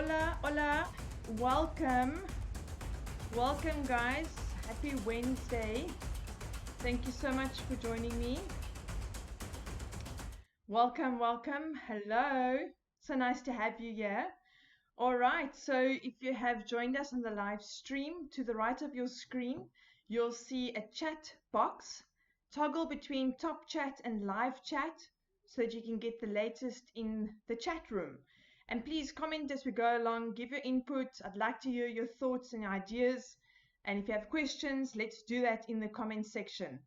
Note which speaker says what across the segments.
Speaker 1: Hola, hola. Welcome. Welcome, guys. Happy Wednesday. Thank you so much for joining me. Welcome, welcome. Hello. So nice to have you here. All right. So if you have joined us on the live stream, to the right of your screen, you'll see a chat box. Toggle between top chat and live chat so that you can get the latest in the chat room. And please comment as we go along, give your input. I'd like to hear your thoughts and ideas. And if you have questions, let's do that in the comment section.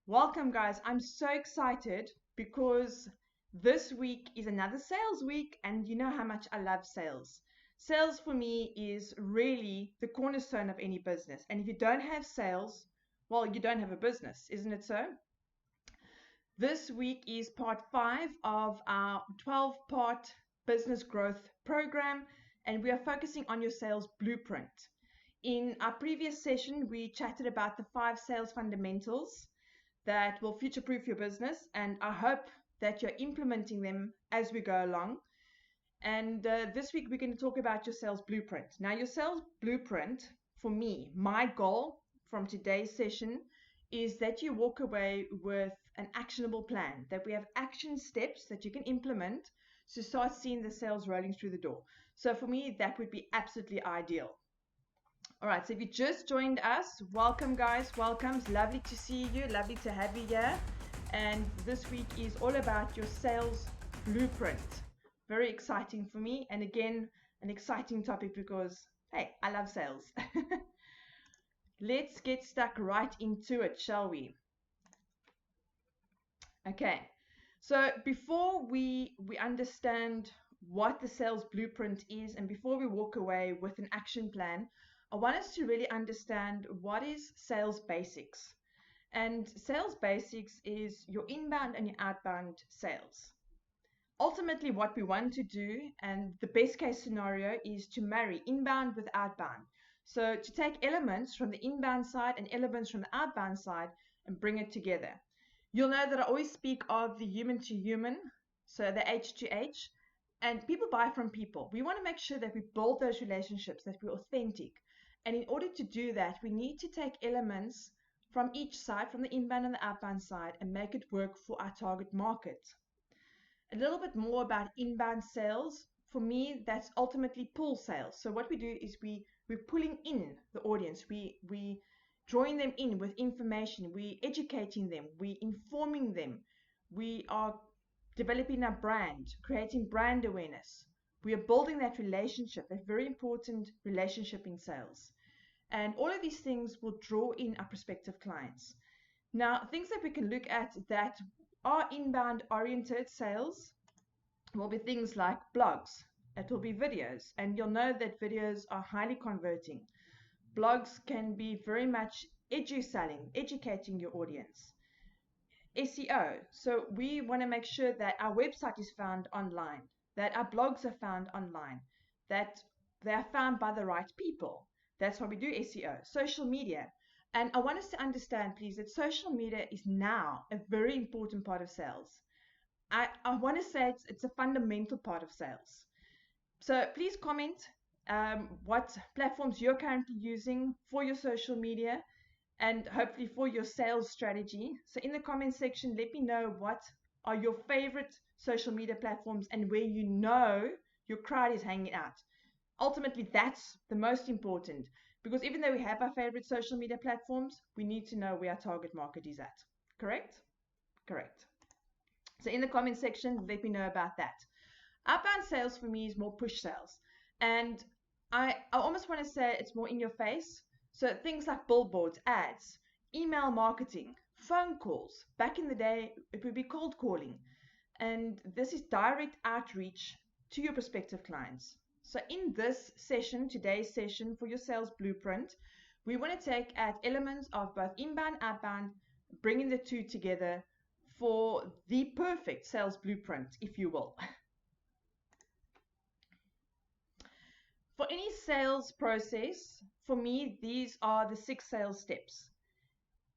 Speaker 1: Welcome, guys. I'm so excited because this week is another sales week, and you know how much I love sales. Sales for me is really the cornerstone of any business. And if you don't have sales, well, you don't have a business, isn't it so? This week is part 5 of our 12-part business growth program, and we are focusing on your sales blueprint. In our previous session, we chatted about the 5 sales fundamentals that will future-proof your business, and I hope that you're implementing them as we go along. And this week, we're going to talk about your sales blueprint. Now, your sales blueprint, for me, my goal from today's session is that you walk away with an actionable plan, that we have action steps that you can implement to start seeing the sales rolling through the door. So for me, that would be absolutely ideal. All right, so if you just joined us, welcome, guys. Welcome. It's lovely to see you. Lovely to have you here. And this week is all about your sales blueprint. Very exciting for me. And again, an exciting topic because, hey, I love sales. Let's get stuck right into it, shall we? Okay, so before we understand what the sales blueprint is and before we walk away with an action plan, I want us to really understand what is sales basics. And sales basics is your inbound and your outbound sales. Ultimately, what we want to do, and the best case scenario, is to marry inbound with outbound. So to take elements from the inbound side and elements from the outbound side and bring it together. You'll know that I always speak of the human to human, so the H to H, and people buy from people. We want to make sure that we build those relationships, that we're authentic. And in order to do that, we need to take elements from each side, from the inbound and the outbound side, and make it work for our target market. A little bit more about inbound sales. For me, that's ultimately pull sales. So what we do is we're pulling in the audience. We drawing them in with information. We educating them. We informing them. We are developing a brand, creating brand awareness. We are building that relationship, a very important relationship in sales. And all of these things will draw in our prospective clients. Now, things that we can look at that are inbound oriented sales will be things like blogs. It will be videos, and you'll know that videos are highly converting. Blogs can be very much selling, educating your audience. SEO, so we want to make sure that our website is found online, that our blogs are found online, that they are found by the right people. That's why we do SEO. Social media. And I want us to understand, please, that social media is now a very important part of sales. I want to say it's a fundamental part of sales. So please comment what platforms you're currently using for your social media and hopefully for your sales strategy. So in the comment section, let me know what are your favorite social media platforms and where you know your crowd is hanging out. Ultimately, that's the most important, because even though we have our favorite social media platforms, we need to know where our target market is at. Correct? Correct. So in the comment section, let me know about that. Outbound sales for me is more push sales. And I almost want to say it's more in your face. So things like billboards, ads, email marketing, phone calls. Back in the day, it would be cold calling. And this is direct outreach to your prospective clients. So in this session, today's session for your sales blueprint, we want to take at elements of both inbound, outbound, bringing the two together for the perfect sales blueprint, if you will. For any sales process, for me, these are the 6 sales steps.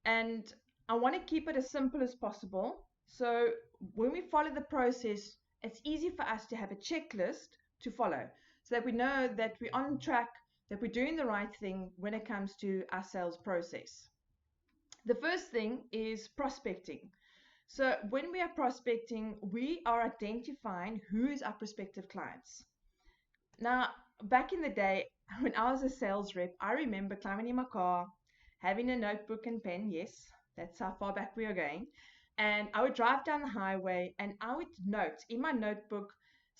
Speaker 1: And I want to keep it as simple as possible. So when we follow the process, it's easy for us to have a checklist to follow. so that we know that we're on track, that we're doing the right thing when it comes to our sales process. The first thing is prospecting. So when we are prospecting, we are identifying who is our prospective clients. Now, back in the day, when I was a sales rep, I remember climbing in my car, having a notebook and pen. Yes, that's how far back we are going. And I would drive down the highway and I would note in my notebook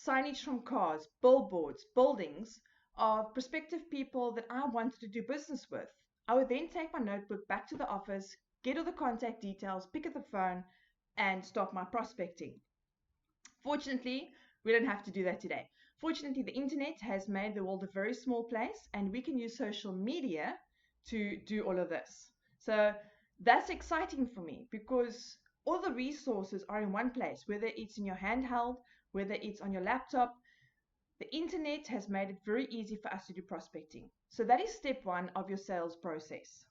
Speaker 1: signage from cars, billboards, buildings of prospective people that I wanted to do business with. I would then take my notebook back to the office, get all the contact details, pick up the phone, and start my prospecting. Fortunately, we don't have to do that today. Fortunately, the internet has made the world a very small place, and we can use social media to do all of this. So that's exciting for me because all the resources are in one place, whether it's in your handheld, whether it's on your laptop. The internet has made it very easy for us to do prospecting. So that is step one of your sales process.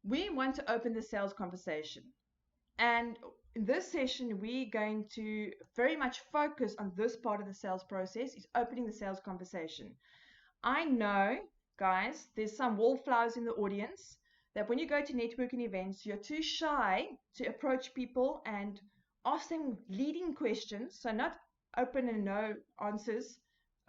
Speaker 1: We want to open the sales conversation. And in this session, we're going to very much focus on this part of the sales process, is opening the sales conversation. I know, guys, there's some wallflowers in the audience that when you go to networking events, you're too shy to approach people and ask them leading questions. So not open and no answers,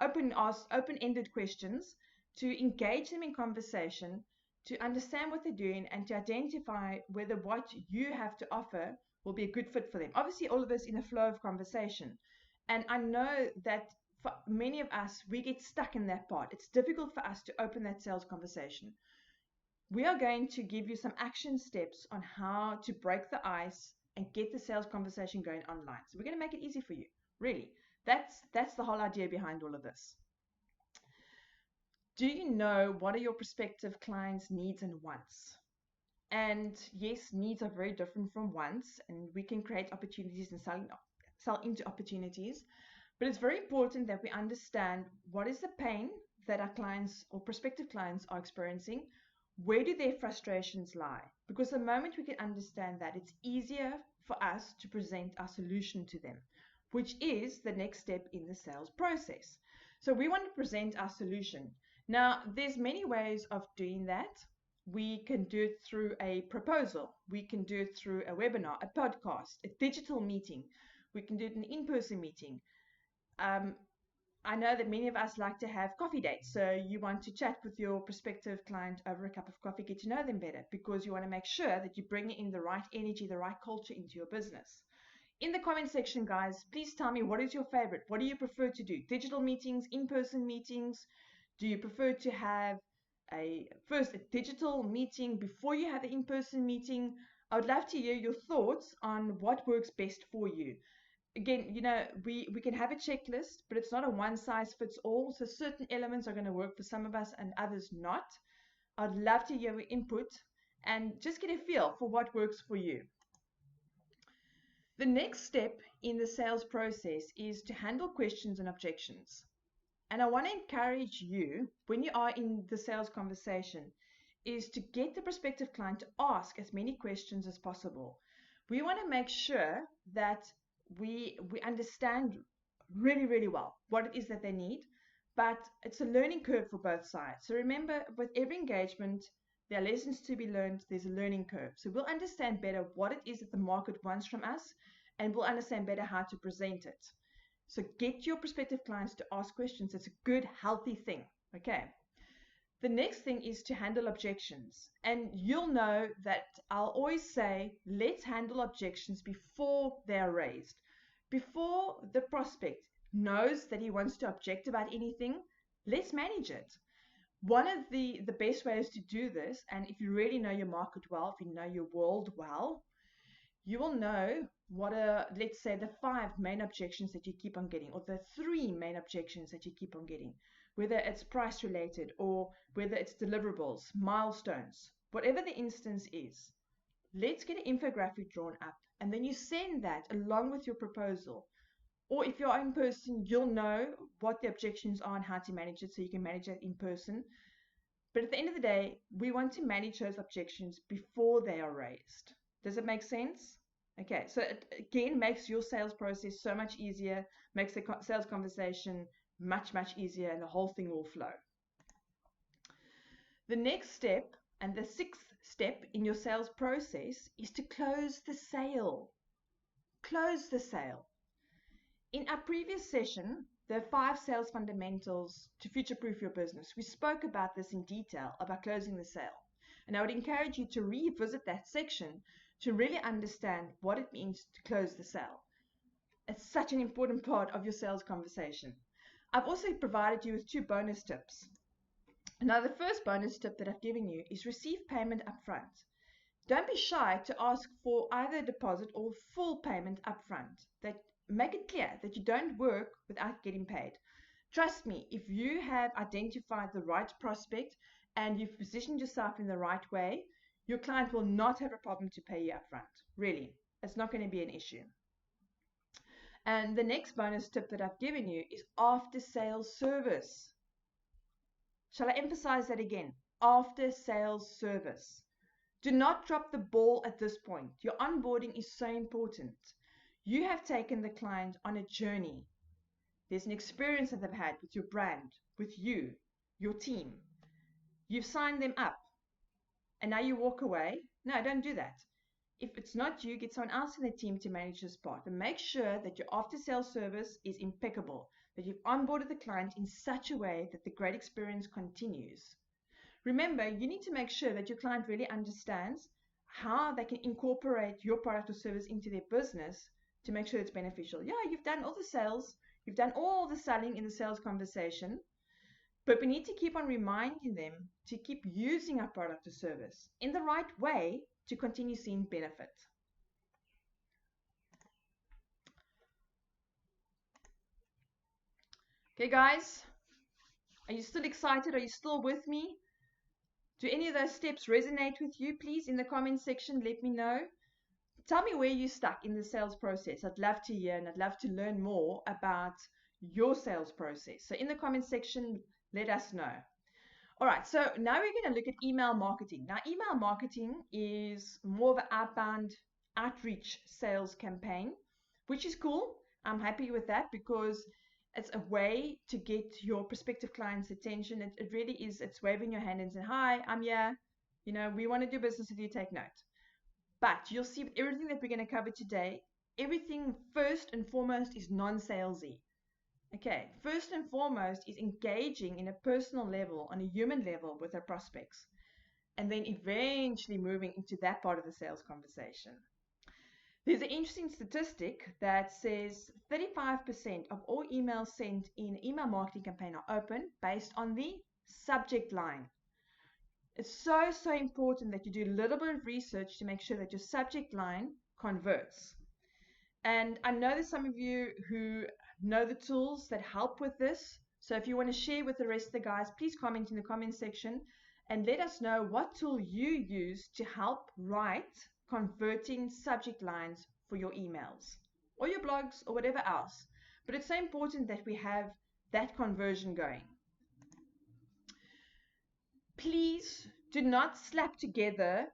Speaker 1: open-ended questions to engage them in conversation, to understand what they're doing and to identify whether what you have to offer will be a good fit for them. Obviously, all of this in a flow of conversation. And I know that for many of us, we get stuck in that part. It's difficult for us to open that sales conversation. We are going to give you some action steps on how to break the ice and get the sales conversation going online. So we're going to make it easy for you. Really. That's the whole idea behind all of this. Do you know what are your prospective clients' needs and wants? And yes, needs are very different from wants, and we can create opportunities and sell into opportunities. But it's very important that we understand what is the pain that our clients or prospective clients are experiencing. Where do their frustrations lie? Because the moment we can understand that, it's easier for us to present our solution to them, which is the next step in the sales process. So we want to present our solution. Now, there's many ways of doing that. We can do it through a proposal. We can do it through a webinar, a podcast, a digital meeting. We can do it in an in-person meeting. I know that many of us like to have coffee dates. So you want to chat with your prospective client over a cup of coffee, get to know them better, because you want to make sure that you bring in the right energy, the right culture into your business. In the comment section, guys, please tell me, what is your favorite? What do you prefer to do? Digital meetings, in-person meetings? Do you prefer to have first a digital meeting before you have the in-person meeting? I would love to hear your thoughts on what works best for you. Again, we can have a checklist, but it's not a one size fits all. So certain elements are going to work for some of us and others not. I'd love to hear your input and just get a feel for what works for you. The next step in the sales process is to handle questions and objections. And I want to encourage you, when you are in the sales conversation, is to get the prospective client to ask as many questions as possible. We want to make sure that we understand really, really well what it is that they need, but it's a learning curve for both sides. So remember, with every engagement, there are lessons to be learned. There's a learning curve. So we'll understand better what it is that the market wants from us, and we'll understand better how to present it. So get your prospective clients to ask questions. It's a good, healthy thing. Okay. The next thing is to handle objections. And you'll know that I'll always say, let's handle objections before they're raised. Before the prospect knows that he wants to object about anything, let's manage it. One of the best ways to do this, and if you really know your market well, if you know your world well, you will know what are, let's say, the 5 main objections that you keep on getting, or the 3 main objections that you keep on getting, whether it's price related or whether it's deliverables, milestones, whatever the instance is. Let's get an infographic drawn up, and then you send that along with your proposal. Or if you're in person, you'll know what the objections are and how to manage it, so you can manage it in person. But at the end of the day, we want to manage those objections before they are raised. Does it make sense? Okay, so it again makes your sales process so much easier, makes the sales conversation much easier, and the whole thing will flow. The next step, and the sixth step in your sales process, is to close the sale. Close the sale. In our previous session, the 5 sales fundamentals to future-proof your business, we spoke about this in detail, about closing the sale. And I would encourage you to revisit that section to really understand what it means to close the sale. It's such an important part of your sales conversation. I've also provided you with 2 bonus tips. Now, the first bonus tip that I've given you is receive payment upfront. Don't be shy to ask for either a deposit or full payment upfront. Make it clear that you don't work without getting paid. Trust me, if you have identified the right prospect and you've positioned yourself in the right way, your client will not have a problem to pay you upfront. Really, it's not going to be an issue. And the next bonus tip that I've given you is after sales service. Shall I emphasize that again? After sales service. Do not drop the ball at this point. Your onboarding is so important. You have taken the client on a journey. There's an experience that they've had with your brand, with you, your team. You've signed them up, and now you walk away. No, don't do that. If it's not you, get someone else in the team to manage this part, and make sure that your after-sales service is impeccable, that you've onboarded the client in such a way that the great experience continues. Remember, you need to make sure that your client really understands how they can incorporate your product or service into their business to make sure it's beneficial. Yeah, you've done all the sales, you've done all the selling in the sales conversation, but we need to keep on reminding them to keep using our product or service in the right way to continue seeing benefit. Okay, guys, are you still excited? Are you still with me? Do any of those steps resonate with you? Please, in the comment section, let me know. Tell me where you're stuck in the sales process. I'd love to hear and I'd love to learn more about your sales process. So in the comment section, let us know. All right, so now we're going to look at email marketing. Now, email marketing is more of an outbound outreach sales campaign, which is cool. I'm happy with that because it's a way to get your prospective clients' attention. It really is. It's waving your hand and saying, hi, I'm here. You know, we want to do business with you. Take note. But you'll see with everything that we're going to cover today, everything first and foremost is non-salesy. Okay, first and foremost is engaging in a personal level, on a human level with our prospects, and then eventually moving into that part of the sales conversation. There's an interesting statistic that says 35% of all emails sent in an email marketing campaign are open based on the subject line. It's so important that you do a little bit of research to make sure that your subject line converts. And I know there's some of you who know the tools that help with this. So if you want to share with the rest of the guys, please comment in the comment section and let us know what tool you use to help write converting subject lines for your emails or your blogs or whatever else. But it's so important that we have that conversion going. Please do not slap together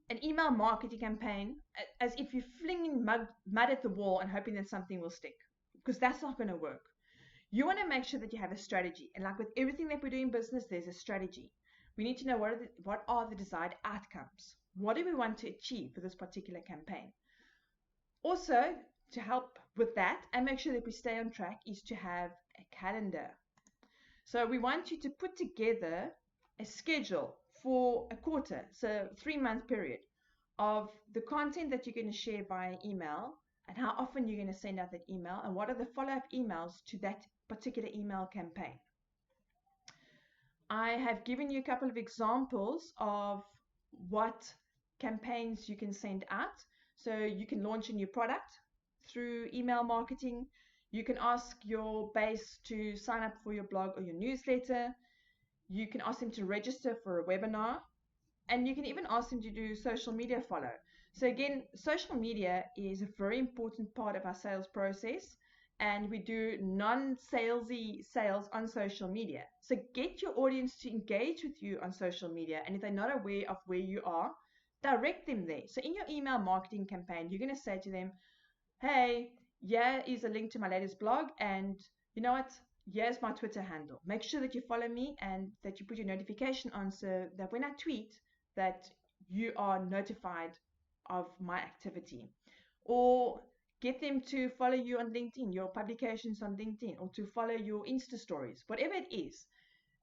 Speaker 1: an email marketing campaign as if you're flinging mud at the wall and hoping that something will stick, because that's not going to work. You want to make sure that you have a strategy, and like with everything that we do in business, there's a strategy. We need to know what are the desired outcomes. What do we want to achieve for this particular campaign? Also, to help with that and make sure that we stay on track is to have a calendar. So we want you to put together a schedule for a quarter, so 3-month period, of the content that you're going to share via email and how often you're going to send out that email and what are the follow-up emails to that particular email campaign. I have given you a couple of examples of what campaigns you can send out. So you can launch a new product through email marketing. You can ask your base to sign up for your blog or your newsletter. You can ask them to register for a webinar, and you can even ask them to do social media follow. So again, social media is a very important part of our sales process, and we do non-salesy sales on social media. So get your audience to engage with you on social media, and if they're not aware of where you are, direct them there. So in your email marketing campaign, you're going to say to them, hey, here is a link to my latest blog, and you know what? Here's my Twitter handle. Make sure that you follow me and that you put your notification on so that when I tweet, that you are notified of my activity. Or get them to follow you on LinkedIn, your publications on LinkedIn, or to follow your Insta stories, whatever it is.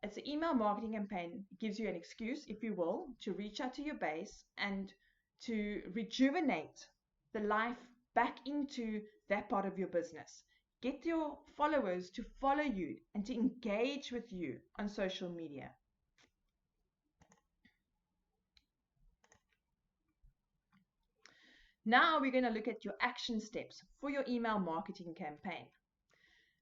Speaker 1: It's an email marketing campaign. It gives you an excuse, if you will, to reach out to your base and to rejuvenate the life back into that part of your business. Get your followers to follow you and to engage with you on social media. Now we're going to look at your action steps for your email marketing campaign.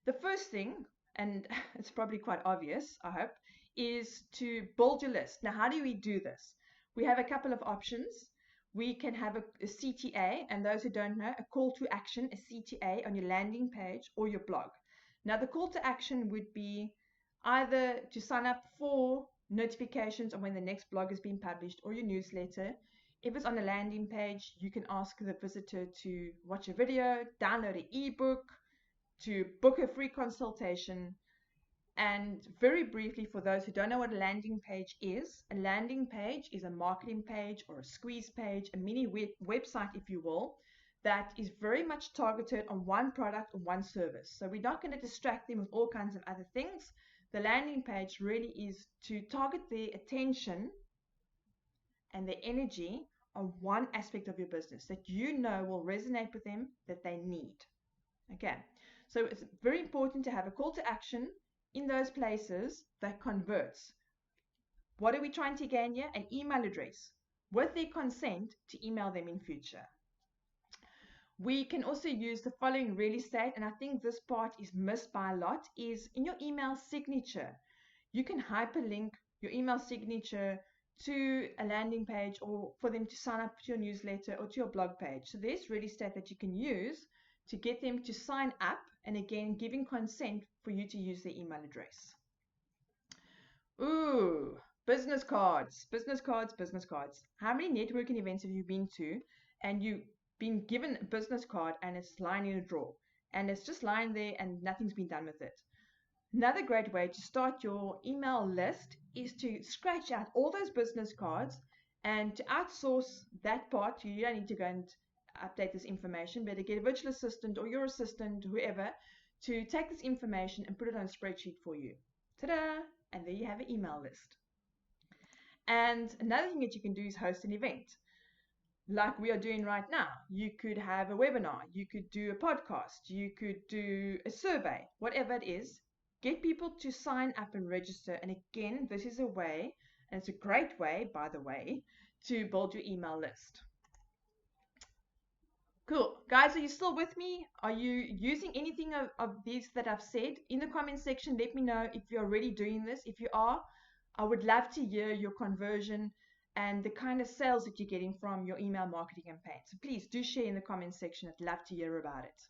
Speaker 1: The first thing, and it's probably quite obvious, I hope, is to build your list. Now, how do we do this? We have a couple of options. We can have a CTA, and those who don't know, a call to action, a CTA on your landing page or your blog. Now, the call to action would be either to sign up for notifications on when the next blog has been published or your newsletter. If it's on a landing page, you can ask the visitor to watch a video, download an ebook, to book a free consultation. And very briefly, for those who don't know what a landing page is a marketing page or a squeeze page, a mini website, if you will, that is very much targeted on one product or one service. So we're not going to distract them with all kinds of other things. The landing page really is to target their attention and their energy on one aspect of your business that you know will resonate with them, that they need. Okay, so it's very important to have a call to action in those places that converts. What are we trying to gain here? An email address with their consent to email them in future. We can also use the following real estate, and I think this part is missed by a lot, is in your email signature. You can hyperlink your email signature to a landing page or for them to sign up to your newsletter or to your blog page. So there's real estate that you can use to get them to sign up, and again, giving consent for you to use their email address. Ooh, business cards, business cards, business cards. How many networking events have you been to and you've been given a business card and it's lying in a drawer and it's just lying there and nothing's been done with it? Another great way to start your email list is to scratch out all those business cards and to outsource that part. You don't need to go and update this information, but to get a virtual assistant or your assistant, whoever, to take this information and put it on a spreadsheet for you. Ta-da! And there you have an email list. And another thing that you can do is host an event. Like we are doing right now. You could have a webinar, you could do a podcast, you could do a survey, whatever it is. Get people to sign up and register. And again, this is a way, and it's a great way, by the way, to build your email list. Cool. Guys, are you still with me? Are you using anything of these that I've said? In the comment section, let me know if you're already doing this. If you are, I would love to hear your conversion and the kind of sales that you're getting from your email marketing campaign. So please do share in the comment section. I'd love to hear about it.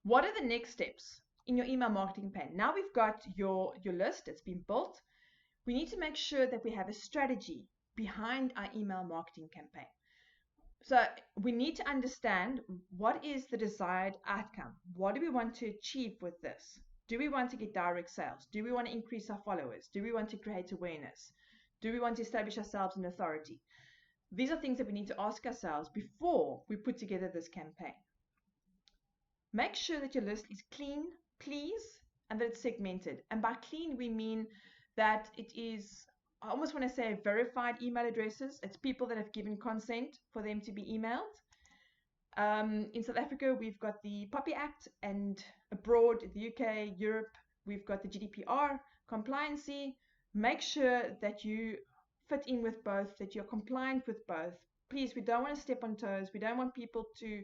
Speaker 1: What are the next steps in your email marketing campaign? Now we've got your list, it's been built. We need to make sure that we have a strategy behind our email marketing campaign. So we need to understand what is the desired outcome. What do we want to achieve with this? Do we want to get direct sales? Do we want to increase our followers? Do we want to create awareness? Do we want to establish ourselves in authority? These are things that we need to ask ourselves before we put together this campaign. Make sure that your list is clean, please, and that it's segmented. And by clean, we mean that it is, I almost want to say, verified email addresses. It's people that have given consent for them to be emailed. In South Africa, we've got the POPI Act, and abroad, the UK, Europe, we've got the GDPR compliancy. Make sure that you fit in with both, that you're compliant with both. Please, we don't want to step on toes. We don't want people to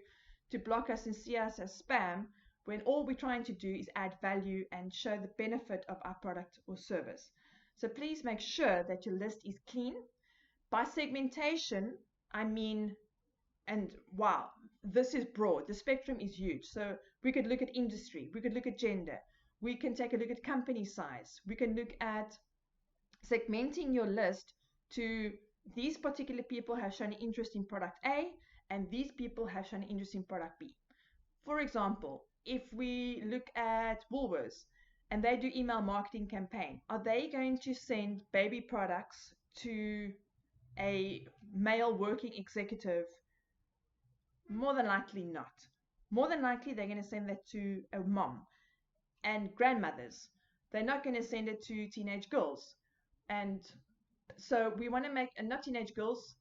Speaker 1: block us and see us as spam when all we're trying to do is add value and show the benefit of our product or service. So please make sure that your list is clean. By segmentation, I mean, and wow, this is broad. The spectrum is huge. So we could look at industry. We could look at gender. We can take a look at company size. We can look at segmenting your list to these particular people have shown interest in product A, and these people have shown interest in product B. For example, if we look at Woolworths and they do email marketing campaign, are they going to send baby products to a male working executive? More than likely not. More than likely they're going to send that to a mom and grandmothers. They're not going to send it to teenage girls. And so we want to make, and not teenage girls,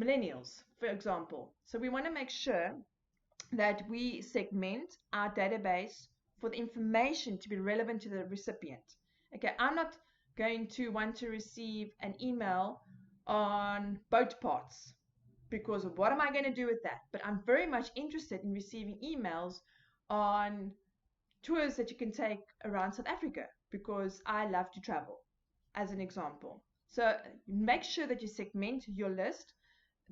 Speaker 1: millennials, for example. So we want to make sure that we segment our database for the information to be relevant to the recipient. Okay, I'm not going to want to receive an email on boat parts, because what am I going to do with that? But I'm very much interested in receiving emails on tours that you can take around South Africa, because I love to travel, as an example. So make sure that you segment your list,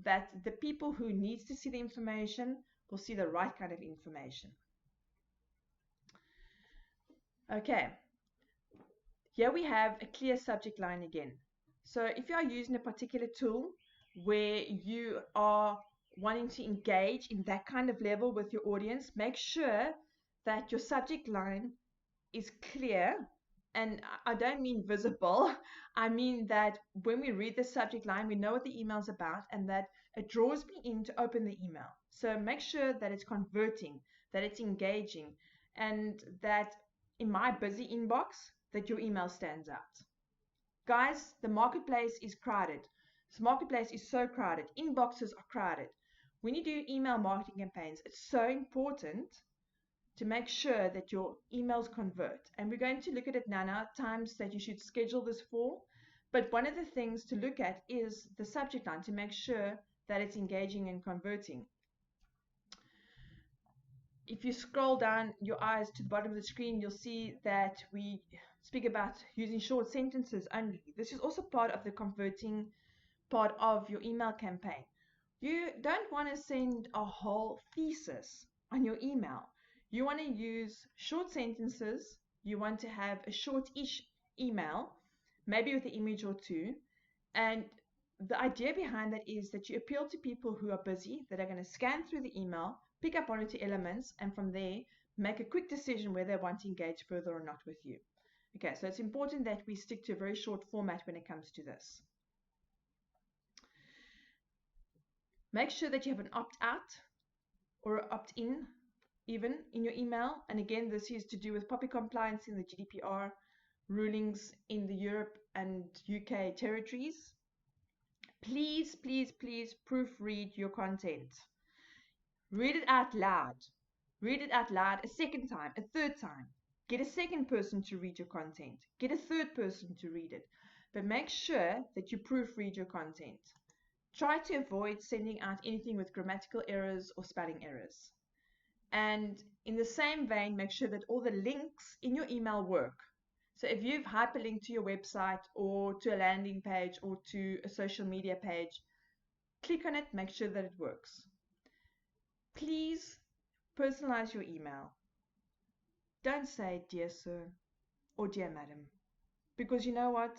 Speaker 1: that the people who needs to see the information will see the right kind of information. Okay, here we have a clear subject line again. So if you are using a particular tool where you are wanting to engage in that kind of level with your audience, make sure that your subject line is clear. And I don't mean visible. I mean that when we read the subject line, we know what the email is about, and that it draws me in to open the email. So make sure that it's converting, that it's engaging, and that in my busy inbox, that your email stands out. Guys, the marketplace is crowded. This marketplace is so crowded. Inboxes are crowded. When you do email marketing campaigns, it's so important to make sure that your emails convert. And we're going to look at it now, times that you should schedule this for. But one of the things to look at is the subject line to make sure that it's engaging and converting. If you scroll down your eyes to the bottom of the screen, you'll see that we speak about using short sentences only. This is also part of the converting part of your email campaign. You don't want to send a whole thesis on your email. You want to use short sentences. You want to have a short-ish email, maybe with an image or two. And the idea behind that is that you appeal to people who are busy, that are going to scan through the email, pick up one or two elements, and from there, make a quick decision whether they want to engage further or not with you. Okay, so it's important that we stick to a very short format when it comes to this. Make sure that you have an opt-out or an opt-in even in your email. And again, this is to do with POPI compliance in the GDPR rulings in the Europe and UK territories. Please, please, please proofread your content. Read it out loud. Read it out loud a second time, a third time. Get a second person to read your content. Get a third person to read it. But make sure that you proofread your content. Try to avoid sending out anything with grammatical errors or spelling errors. And in the same vein, make sure that all the links in your email work. So if you've hyperlinked to your website or to a landing page or to a social media page, click on it, make sure that it works. Please personalize your email. Don't say dear sir or dear madam, because you know what?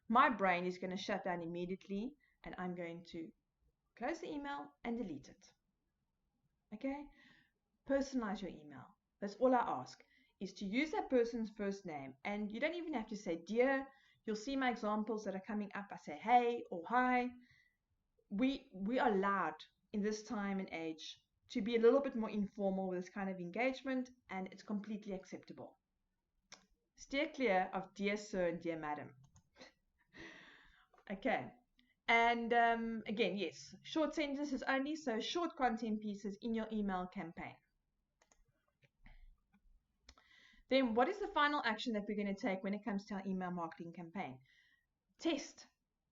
Speaker 1: My brain is going to shut down immediately and I'm going to close the email and delete it. Okay? Personalize your email. That's all I ask, is to use that person's first name. And you don't even have to say dear. You'll see my examples that are coming up. I say hey or hi. We are allowed in this time and age to be a little bit more informal with this kind of engagement, and it's completely acceptable. Steer clear of dear sir and dear madam. Okay. And again, yes, short sentences only, so short content pieces in your email campaign. Then what is the final action that we're going to take when it comes to our email marketing campaign? Test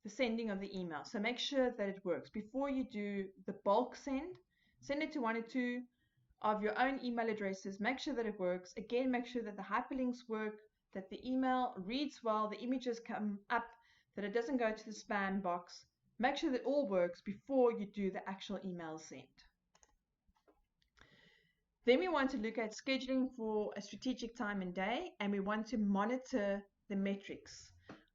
Speaker 1: the sending of the email. So make sure that it works. Before you do the bulk send it to one or two of your own email addresses. Make sure that it works. Again, make sure that the hyperlinks work, that the email reads well, the images come up, that it doesn't go to the spam box. Make sure that it all works before you do the actual email send. Then we want to look at scheduling for a strategic time and day, and we want to monitor the metrics.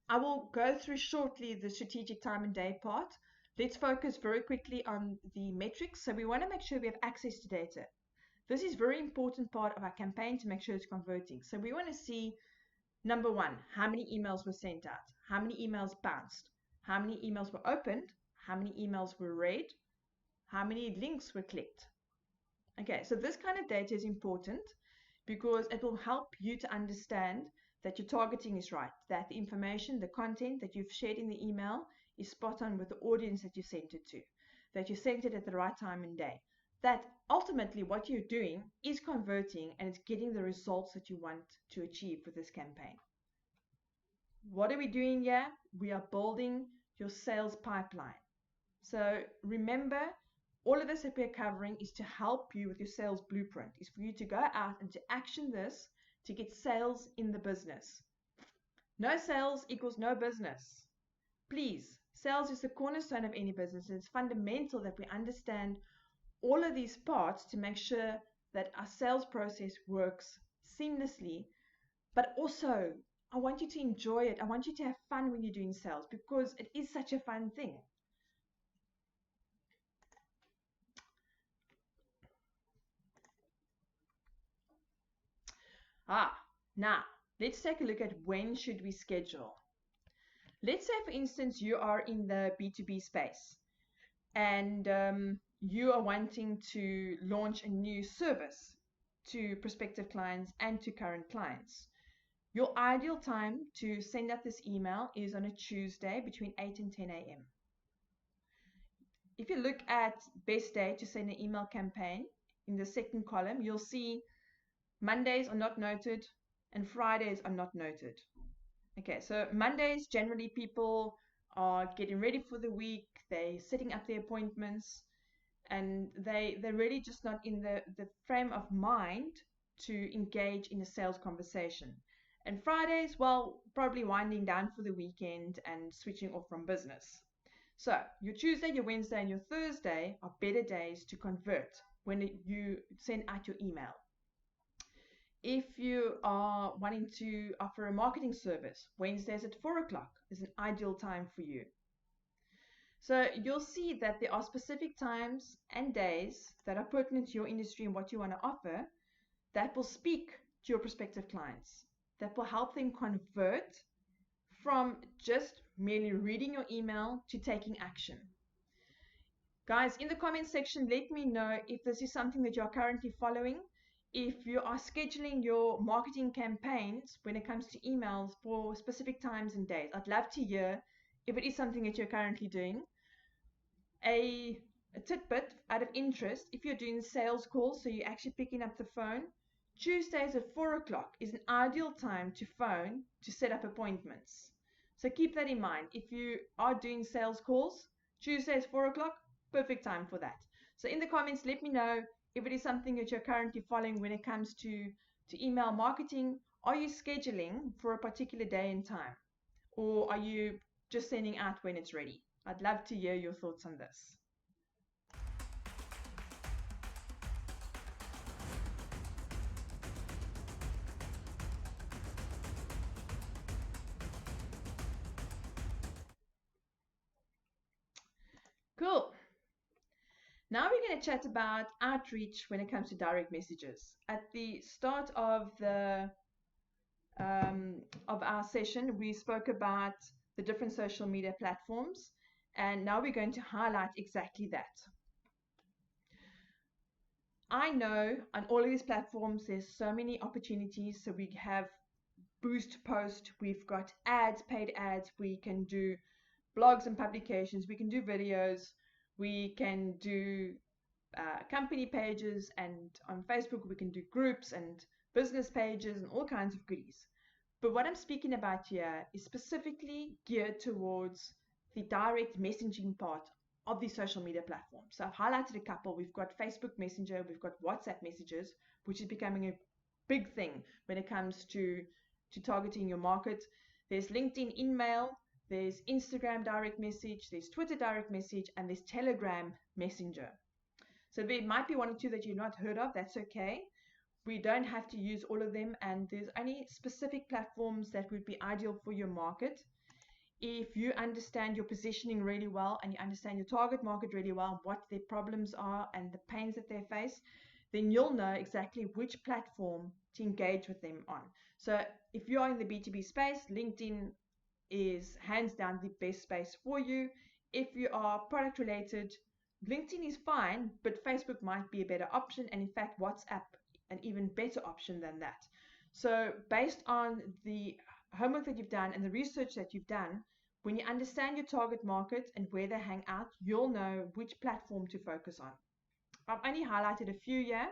Speaker 1: I will go through shortly the strategic time and day part, Let's focus very quickly on the metrics. So we want to make sure we have access to data. This is a very important part of our campaign to make sure it's converting. So we want to see, number one, how many emails were sent out, how many emails bounced, how many emails were opened, how many emails were read, how many links were clicked. Okay, so this kind of data is important because it will help you to understand that your targeting is right, that the information, the content that you've shared in the email is spot on with the audience that you sent it to, that you sent it at the right time and day, that ultimately what you're doing is converting and it's getting the results that you want to achieve with this campaign. What are we doing here? We are building your sales pipeline. So remember, all of this that we're covering is to help you with your sales blueprint, is for you to go out and to action this to get sales in the business. No sales equals no business. Please, sales is the cornerstone of any business, and it's fundamental that we understand all of these parts to make sure that our sales process works seamlessly. But also, I want you to enjoy it. I want you to have fun when you're doing sales because it is such a fun thing. Now, let's take a look at when should we schedule. Let's say, for instance, you are in the B2B space and you are wanting to launch a new service to prospective clients and to current clients. Your ideal time to send out this email is on a Tuesday between 8 and 10 a.m. If you look at best day to send an email campaign, in the second column, you'll see Mondays are not noted and Fridays are not noted. Okay, so Mondays, generally people are getting ready for the week, they're setting up their appointments, and they're really just not in the frame of mind to engage in a sales conversation. And Fridays, well, probably winding down for the weekend and switching off from business. So your Tuesday, your Wednesday, and your Thursday are better days to convert when you send out your email. If you are wanting to offer a marketing service, Wednesdays at 4 o'clock is an ideal time for you. So you'll see that there are specific times and days that are pertinent to your industry and what you want to offer that will speak to your prospective clients, that will help them convert from just merely reading your email to taking action. Guys, in the comments section, let me know if this is something that you're currently following. If you are scheduling your marketing campaigns when it comes to emails for specific times and days, I'd love to hear if it is something that you're currently doing. A tidbit out of interest, if you're doing sales calls, so you're actually picking up the phone, Tuesdays at 4 o'clock is an ideal time to phone to set up appointments. So keep that in mind. If you are doing sales calls, Tuesdays 4 o'clock, perfect time for that. So in the comments, let me know if it is something that you're currently following when it comes to email marketing. Are you scheduling for a particular day and time? Or are you just sending out when it's ready? I'd love to hear your thoughts on this. Cool. Now we're going to chat about outreach when it comes to direct messages. At the start of our session, we spoke about the different social media platforms, and now we're going to highlight exactly that. I know on all of these platforms there's so many opportunities. So we have boost post, we've got ads, paid ads, we can do blogs and publications, we can do videos, we can do company pages, and on Facebook we can do groups and business pages and all kinds of goodies. But what I'm speaking about here is specifically geared towards the direct messaging part of these social media platforms. So I've highlighted a couple. We've got Facebook Messenger, we've got WhatsApp messages, which is becoming a big thing when it comes to targeting your market. There's LinkedIn InMail, there's Instagram direct message, there's Twitter direct message, and there's Telegram Messenger. So there might be one or two that you've not heard of. That's okay. We don't have to use all of them, and there's only specific platforms that would be ideal for your market. if you understand your positioning really well and you understand your target market really well, what their problems are and the pains that they face, then you'll know exactly which platform to engage with them on. So if you are in the B2B space, LinkedIn is hands down the best space for you. If you are product related, LinkedIn is fine, but Facebook might be a better option. And in fact, WhatsApp, an even better option than that. So based on the homework that you've done and the research that you've done, when you understand your target market and where they hang out, you'll know which platform to focus on. I've only highlighted a few here.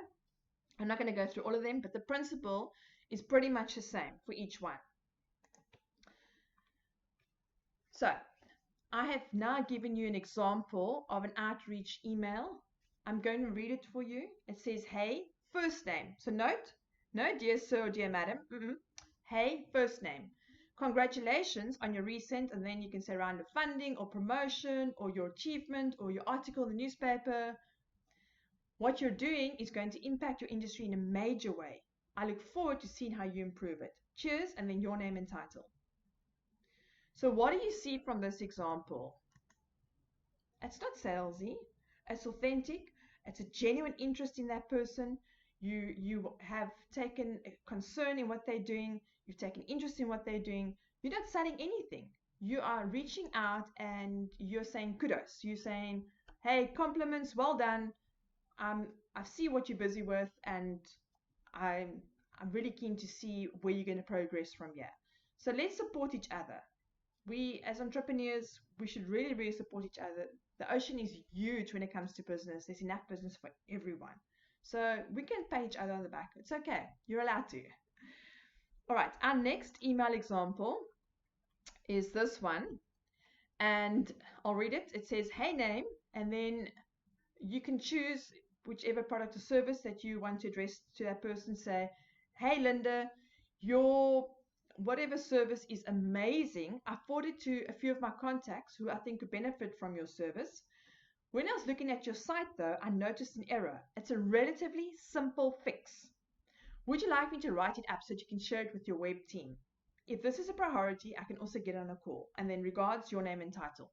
Speaker 1: I'm not going to go through all of them, but the principle is pretty much the same for each one. So I have now given you an example of an outreach email. I'm going to read it for you. It says, hey, first name. So note, no dear sir or dear madam. Hey, first name. Congratulations on your recent, and then you can say round of funding or promotion or your achievement or your article in the newspaper. What you're doing is going to impact your industry in a major way. I look forward to seeing how you improve it. Cheers, and then your name and title. So what do you see from this example? It's not salesy. It's authentic. It's a genuine interest in that person. You have taken a concern in what they're doing. You've taken interest in what they're doing. You're not selling anything. You are reaching out and you're saying kudos. You're saying, hey, compliments, well done. I see what you're busy with, and I'm really keen to see where you're going to progress from here. So let's support each other. We as entrepreneurs, we should really, really support each other. The ocean is huge when it comes to business. There's enough business for everyone. So we can pay each other on the back. It's okay. You're allowed to. All right. Our next email example is this one. And I'll read it. It says, hey name. And then you can choose whichever product or service that you want to address to that person. Say, hey Linda, your whatever service is amazing. I forwarded to a few of my contacts who I think could benefit from your service. When I was looking at your site though, I noticed an error. It's a relatively simple fix. Would you like me to write it up so that you can share it with your web team? If this is a priority, I can also get on a call. And then regards, your name and title.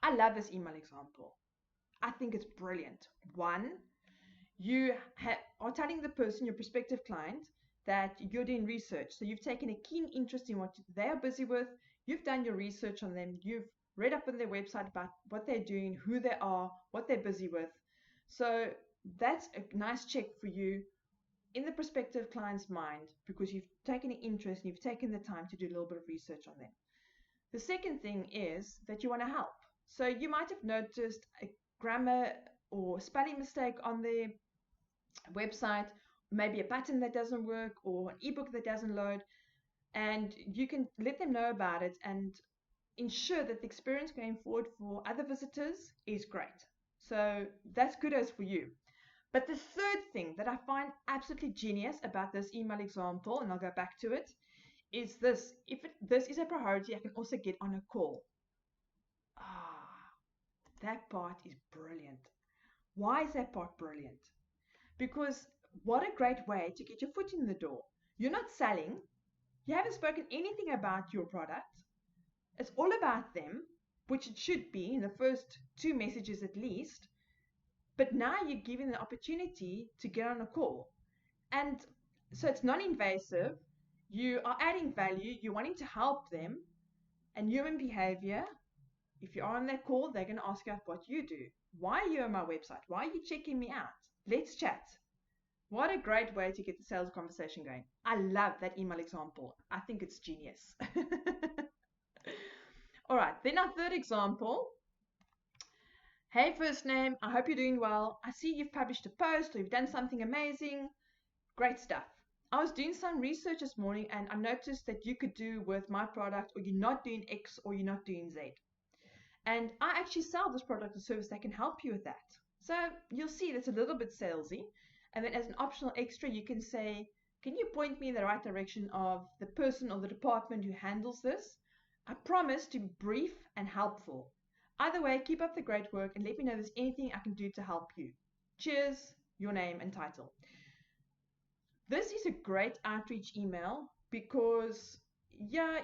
Speaker 1: I love this email example. I think it's brilliant. One, you are telling the person, your prospective client, that you're doing research. So you've taken a keen interest in what they're busy with. You've done your research on them. You've read up on their website about what they're doing, who they are, what they're busy with. So that's a nice check for you in the prospective client's mind, because you've taken an interest and you've taken the time to do a little bit of research on them. The second thing is that you want to help. So you might have noticed a grammar or spelling mistake on their website, maybe a button that doesn't work or an ebook that doesn't load, and you can let them know about it and ensure that the experience going forward for other visitors is great. So that's kudos for you. But the third thing that I find absolutely genius about this email example, and I'll go back to it, is this. If this is a priority, I can also get on a call. That part is brilliant. Why is that part brilliant? Because what a great way to get your foot in the door. You're not selling. You haven't spoken anything about your product. It's all about them, which it should be in the first two messages at least. But now you're given the opportunity to get on a call. And so it's non-invasive. You are adding value. You're wanting to help them. And human behavior, if you are on that call, they're going to ask you what you do. Why are you on my website? Why are you checking me out? Let's chat. What a great way to get the sales conversation going. I love that email example. I think it's genius. All right, then our third example. Hey, first name, I hope you're doing well. I see you've published a post or you've done something amazing. Great stuff. I was doing some research this morning and I noticed that you could do with my product, or you're not doing X or you're not doing Z. And I actually sell this product or service that can help you with that. So you'll see that's a little bit salesy. And then as an optional extra, you can say, can you point me in the right direction of the person or the department who handles this? I promise to be brief and helpful. Either way, keep up the great work and let me know if there's anything I can do to help you. Cheers, your name and title. This is a great outreach email because yeah,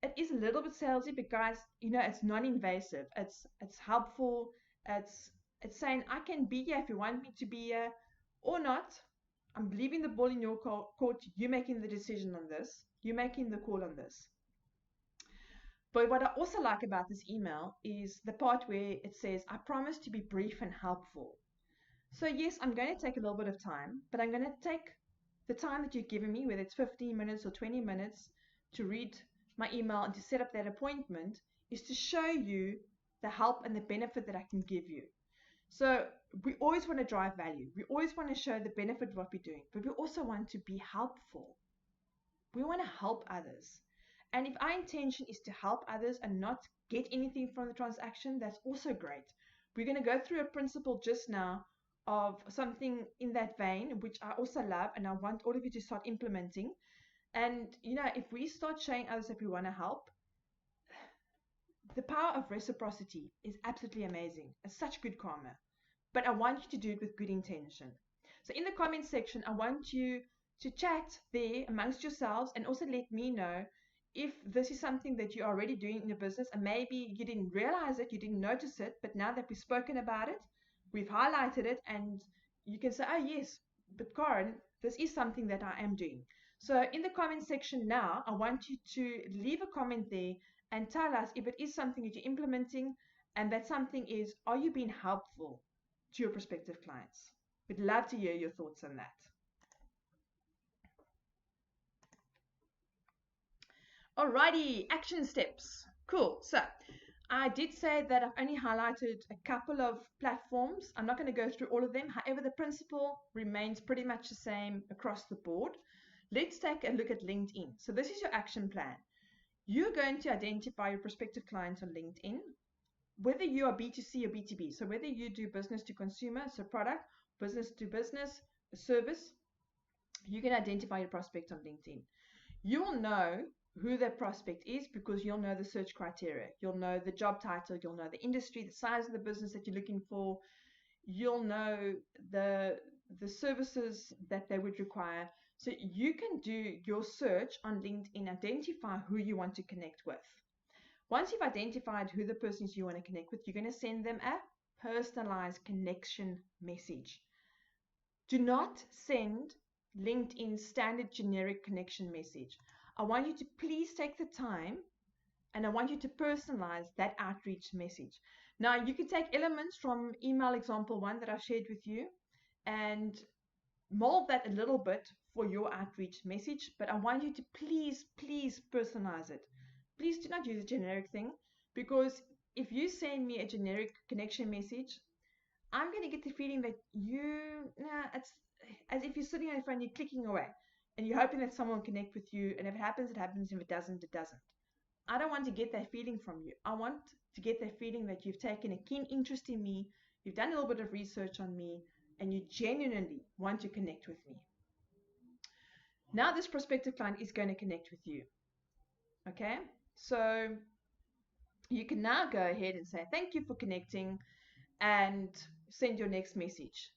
Speaker 1: it is a little bit salesy, but guys, it's non-invasive. It's helpful. It's it's saying I can be here if you want me to be here or not. I'm leaving the ball in your court. You're making the decision on this. You're making the call on this. But what I also like about this email is the part where it says, I promise to be brief and helpful. So, yes, I'm going to take a little bit of time, but I'm going to take the time that you've given me, whether it's 15 minutes or 20 minutes, to read my email and to set up that appointment, is to show you the help and the benefit that I can give you. So, we always want to drive value. We always want to show the benefit of what we're doing, but we also want to be helpful. We want to help others. And if our intention is to help others and not get anything from the transaction, that's also great. We're going to go through a principle just now of something in that vein, which I also love, and I want all of you to start implementing. And, if we start showing others that we want to help, the power of reciprocity is absolutely amazing. It's such good karma. But I want you to do it with good intention. So in the comment section, I want you to chat there amongst yourselves and also let me know if this is something that you're already doing in your business and maybe you didn't realize it, you didn't notice it, but now that we've spoken about it, we've highlighted it, and you can say, oh yes, but Karen, this is something that I am doing. So in the comment section now, I want you to leave a comment there and tell us if it is something that you're implementing, and that something is, are you being helpful to your prospective clients? We'd love to hear your thoughts on that. Alrighty, action steps. Cool. So I did say that I've only highlighted a couple of platforms. I'm not going to go through all of them. However, the principle remains pretty much the same across the board. Let's take a look at LinkedIn. So this is your action plan. You're going to identify your prospective clients on LinkedIn, whether you are B2C or B2B. So whether you do business to consumer, so product, business to business, a service, you can identify your prospect on LinkedIn. You'll know who that prospect is because you'll know the search criteria. You'll know the job title, you'll know the industry, the size of the business that you're looking for. You'll know the services that they would require. So you can do your search on LinkedIn, identify who you want to connect with. Once you've identified who the persons you want to connect with, you're going to send them a personalized connection message. Do not send LinkedIn standard generic connection message. I want you to please take the time and I want you to personalize that outreach message. Now, you can take elements from email example 1 that I've shared with you and mold that a little bit for your outreach message, but I want you to please personalize it. Please do not use a generic thing, because if you send me a generic connection message, I'm going to get the feeling that it's as if you're sitting on your phone, you're clicking away, and you're hoping that someone will connect with you, and if it happens, it happens, if it doesn't, it doesn't. I don't want to get that feeling from you. I want to get that feeling that you've taken a keen interest in me, you've done a little bit of research on me, and you genuinely want to connect with me. Now this prospective client is going to connect with you. Okay, so you can now go ahead and say, thank you for connecting, and send your next message.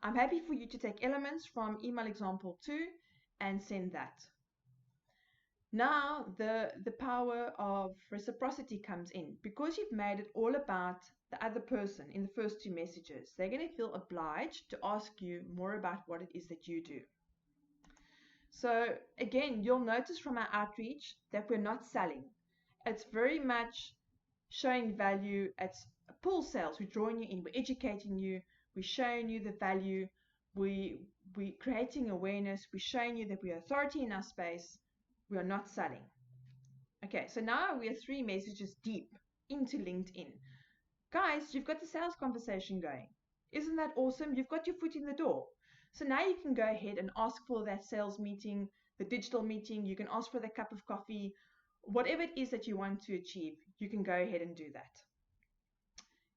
Speaker 1: I'm happy for you to take elements from email example 2 and send that. Now the power of reciprocity comes in. Because you've made it all about the other person in the first 2 messages, they're going to feel obliged to ask you more about what it is that you do. So again, you'll notice from our outreach that we're not selling. It's very much showing value. It's pull sales. We're drawing you in, we're educating you, we're showing you the value, we're creating awareness, we're showing you that we are authority in our space. We are not selling. Okay, so now we are 3 messages deep into LinkedIn. Guys, you've got the sales conversation going. Isn't that awesome? You've got your foot in the door. So now you can go ahead and ask for that sales meeting, the digital meeting. You can ask for that cup of coffee. Whatever it is that you want to achieve, you can go ahead and do that.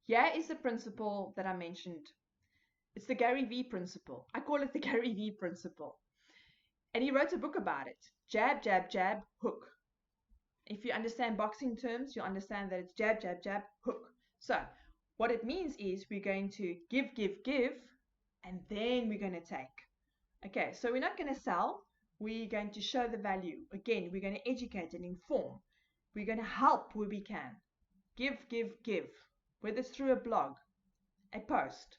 Speaker 1: Here is the principle that I mentioned. It's the Gary Vee principle. I call it the Gary Vee principle. And he wrote a book about it. Jab, jab, jab, hook. If you understand boxing terms, you'll understand that it's jab, jab, jab, hook. So what it means is we're going to give, and then we're going to take. Okay, so we're not going to sell. We're going to show the value. Again, we're going to educate and inform. We're going to help where we can. Give, give, give. Whether it's through a blog, a post,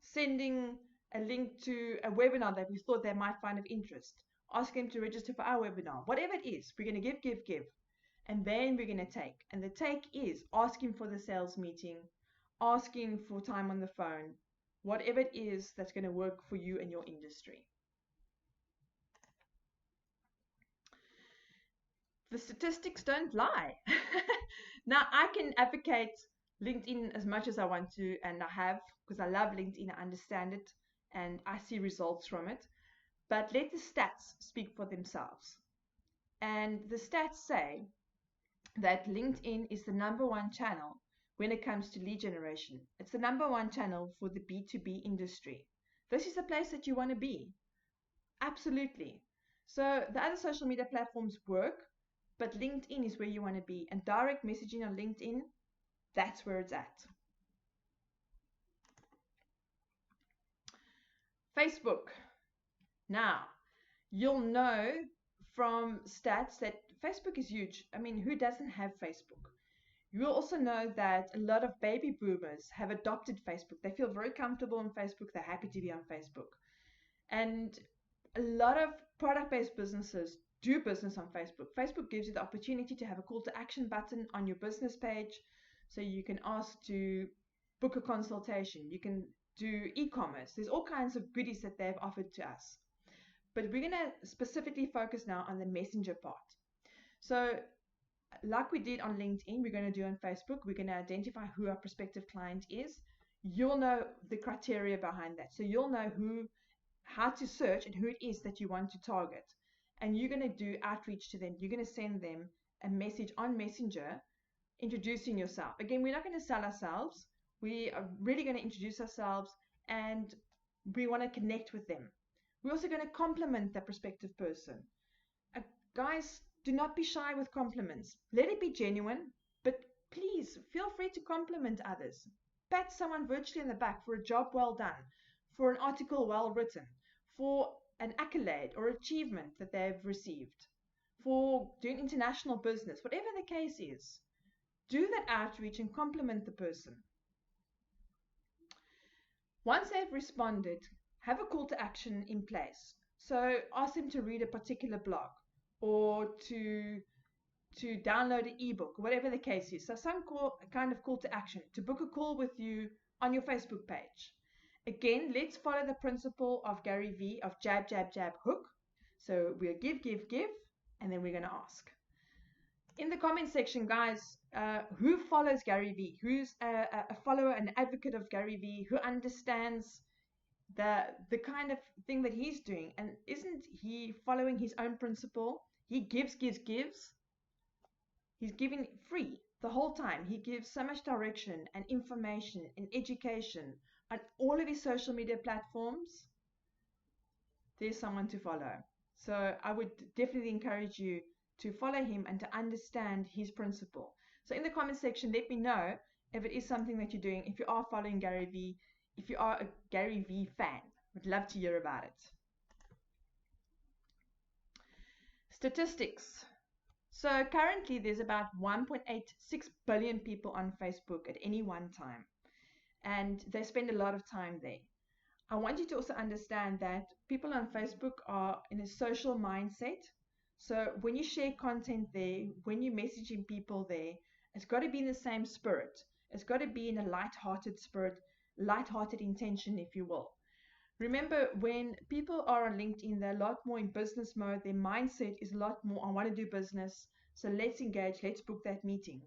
Speaker 1: sending a link to a webinar that we thought they might find of interest, ask them to register for our webinar. Whatever it is, we're going to give, give, give. And then we're going to take. And the take is asking for the sales meeting, asking for time on the phone, whatever it is that's going to work for you and your industry. The statistics don't lie. Now, I can advocate LinkedIn as much as I want to, and I have, because I love LinkedIn, I understand it, and I see results from it. But let the stats speak for themselves. And the stats say that LinkedIn is the #1 channel when it comes to lead generation. It's the #1 channel for the B2B industry. This is the place that you want to be. Absolutely. So the other social media platforms work, but LinkedIn is where you want to be. And direct messaging on LinkedIn, that's where it's at. Facebook. Now, you'll know from stats that Facebook is huge. I mean, who doesn't have Facebook? You will also know that a lot of baby boomers have adopted Facebook. They feel very comfortable on Facebook. They're happy to be on Facebook. And a lot of product-based businesses do business on Facebook. Facebook gives you the opportunity to have a call to action button on your business page. So you can ask to book a consultation. You can do e-commerce. There's all kinds of goodies that they've offered to us. But we're going to specifically focus now on the messenger part. So like we did on LinkedIn, we're going to do on Facebook. We're going to identify who our prospective client is. You'll know the criteria behind that. So you'll know how to search and who it is that you want to target. And you're going to do outreach to them. You're going to send them a message on Messenger introducing yourself. Again, we're not going to sell ourselves. We are really going to introduce ourselves, and we want to connect with them. We're also going to compliment the prospective person. Guys, do not be shy with compliments. Let it be genuine, but please feel free to compliment others. Pat someone virtually in the back for a job well done, for an article well written, for an accolade or achievement that they've received, for doing international business, whatever the case is. Do that outreach and compliment the person. Once they've responded, have a call to action in place. So ask them to read a particular blog or to download an ebook, whatever the case is. So some kind of call to action, to book a call with you on your Facebook page. Again, let's follow the principle of Gary Vee of jab, jab, jab, hook. So we'll give, give, give, and then we're going to ask. In the comment section, guys, who follows Gary Vee? Who's a follower, an advocate of Gary Vee, who understands the kind of thing that he's doing? And isn't he following his own principle? He gives, gives, gives. He's giving free the whole time. He gives so much direction and information and education on all of his social media platforms. There's someone to follow. So I would definitely encourage you to follow him and to understand his principle. So in the comment section, let me know if it is something that you're doing, if you are following Gary Vee, if you are a Gary Vee fan. Would love to hear about it. Statistics. So currently there's about 1.86 billion people on Facebook at any one time, and they spend a lot of time there. I want you to also understand that people on Facebook are in a social mindset. So when you share content there, when you're messaging people there, it's got to be in the same spirit. It's got to be in a light-hearted spirit, light-hearted intention, if you will. Remember, when people are on LinkedIn, they're a lot more in business mode. Their mindset is a lot more, I want to do business, so let's engage, let's book that meeting.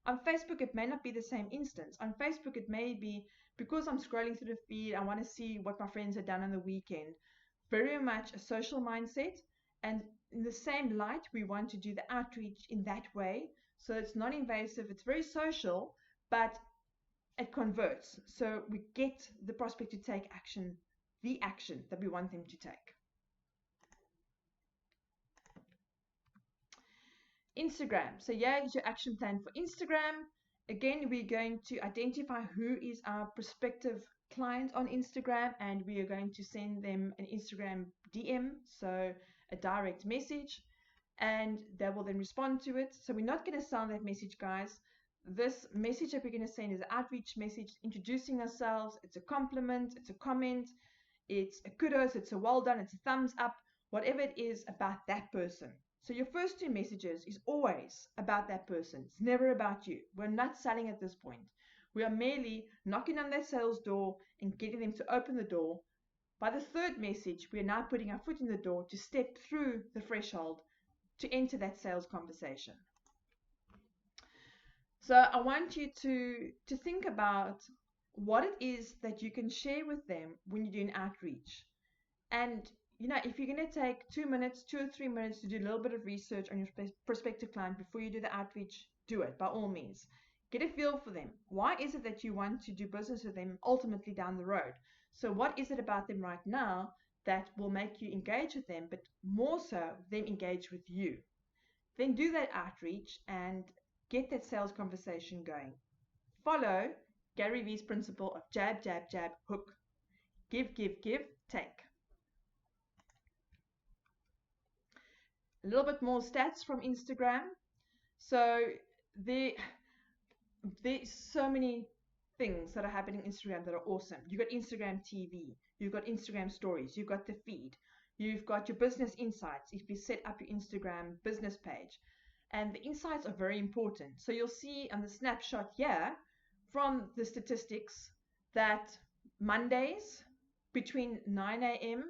Speaker 1: On Facebook, it may not be the same instance. On Facebook, it may be because I'm scrolling through the feed, I want to see what my friends have done on the weekend. Very much a social mindset. And in the same light, we want to do the outreach in that way. So it's non-invasive, it's very social, but it converts. So we get the prospect to take action, the action that we want them to take. Instagram. So here is your action plan for Instagram. Again, we're going to identify who is our prospective client on Instagram, and we are going to send them an Instagram DM. So a direct message, and they will then respond to it. So we're not going to sound that message, guys. This message that we're going to send is an outreach message introducing ourselves. It's a compliment, it's a comment, it's a kudos, it's a well done, it's a thumbs up, whatever it is about that person. So your first two messages is always about that person. It's never about you. We're not selling at this point. We are merely knocking on their sales door and getting them to open the door. By the third message, we are now putting our foot in the door to step through the threshold to enter that sales conversation. So I want you to think about what it is that you can share with them when you're doing outreach. And if you're going to take 2 minutes, 2 or 3 minutes to do a little bit of research on your prospective client before you do the outreach, do it by all means. Get a feel for them. Why is it that you want to do business with them ultimately down the road? So what is it about them right now that will make you engage with them, but more so them engage with you? Then do that outreach and get that sales conversation going. Follow Gary Vee's principle of jab, jab, jab, hook. Give, give, give, take. A little bit more stats from Instagram. So there's so many things that are happening on Instagram that are awesome. You've got Instagram TV, you've got Instagram stories, you've got the feed, you've got your business insights if you set up your Instagram business page. And the insights are very important. So you'll see on the snapshot here from the statistics that Mondays between 9 a.m.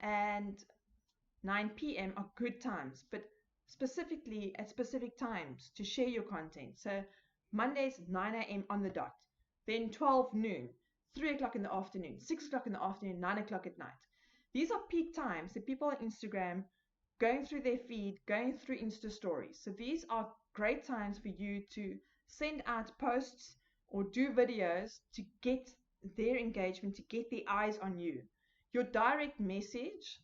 Speaker 1: and 9 p.m. are good times, but specifically at specific times to share your content. So Mondays, 9 a.m. on the dot, then 12 noon, 3 o'clock in the afternoon, 6 o'clock in the afternoon, 9 o'clock at night. These are peak times that people on Instagram going through their feed, going through Insta stories. So these are great times for you to send out posts or do videos to get their engagement, to get their eyes on you. Your direct message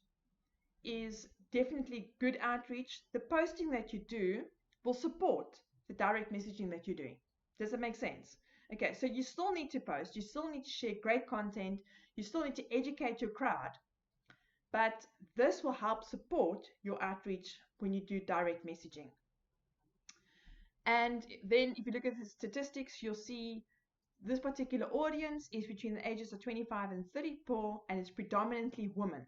Speaker 1: is definitely good outreach. The posting that you do will support the direct messaging that you're doing. Does that make sense? Okay, so you still need to post, you still need to share great content, you still need to educate your crowd, but this will help support your outreach when you do direct messaging. And then if you look at the statistics, you'll see this particular audience is between the ages of 25 and 34, and it's predominantly women.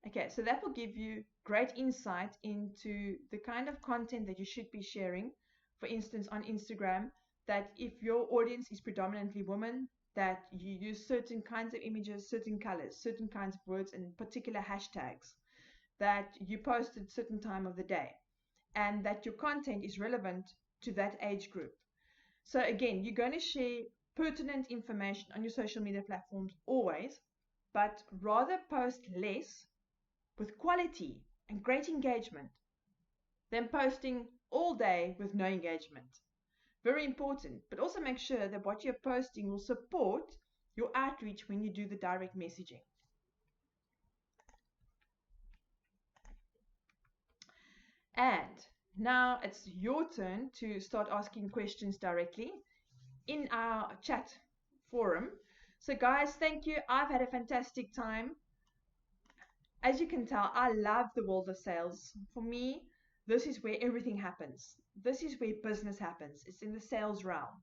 Speaker 1: Okay, so that will give you great insight into the kind of content that you should be sharing. For instance, on Instagram, that if your audience is predominantly women, that you use certain kinds of images, certain colors, certain kinds of words, and particular hashtags, that you post at a certain time of the day, and that your content is relevant to that age group. So again, you're going to share pertinent information on your social media platforms always, but rather post less with quality and great engagement than posting all day with no engagement. Very important, but also make sure that what you're posting will support your outreach when you do the direct messaging. And now it's your turn to start asking questions directly in our chat forum. So guys, thank you. I've had a fantastic time. As you can tell, I love the world of sales. For me, this is where everything happens. This is where business happens. It's in the sales realm.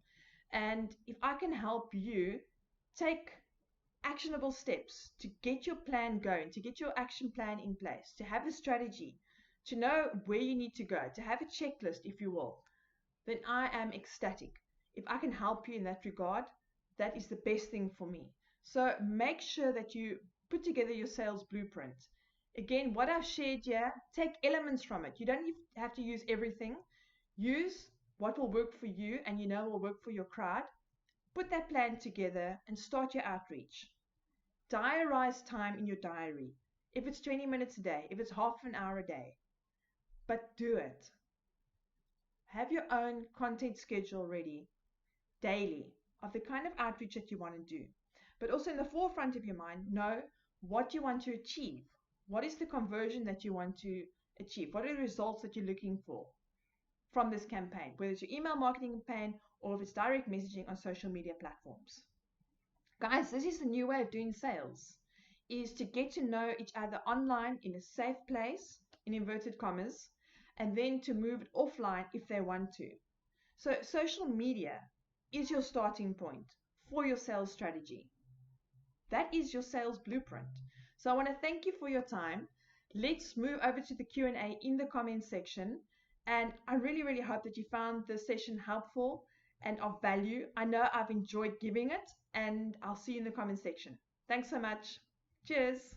Speaker 1: And if I can help you take actionable steps to get your plan going, to get your action plan in place, to have a strategy, to know where you need to go, to have a checklist, if you will, then I am ecstatic. If I can help you in that regard, that is the best thing for me. So make sure that you put together your sales blueprint. Again, what I've shared here, take elements from it. You don't have to use everything. Use what will work for you and you know will work for your crowd. Put that plan together and start your outreach. Diarize time in your diary. If it's 20 minutes a day, if it's half an hour a day, but do it. Have your own content schedule ready daily of the kind of outreach that you want to do. But also in the forefront of your mind, know what you want to achieve. What is the conversion that you want to achieve? What are the results that you're looking for from this campaign, whether it's your email marketing campaign or if it's direct messaging on social media platforms? Guys, this is the new way of doing sales. is to get to know each other online in a safe place, in inverted commas, and then to move it offline if they want to. So, social media is your starting point for your sales strategy. That is your sales blueprint. So, I want to thank you for your time. Let's move over to the Q&A in the comments section. And I really, really hope that you found this session helpful and of value. I know I've enjoyed giving it, and I'll see you in the comments section. Thanks so much. Cheers.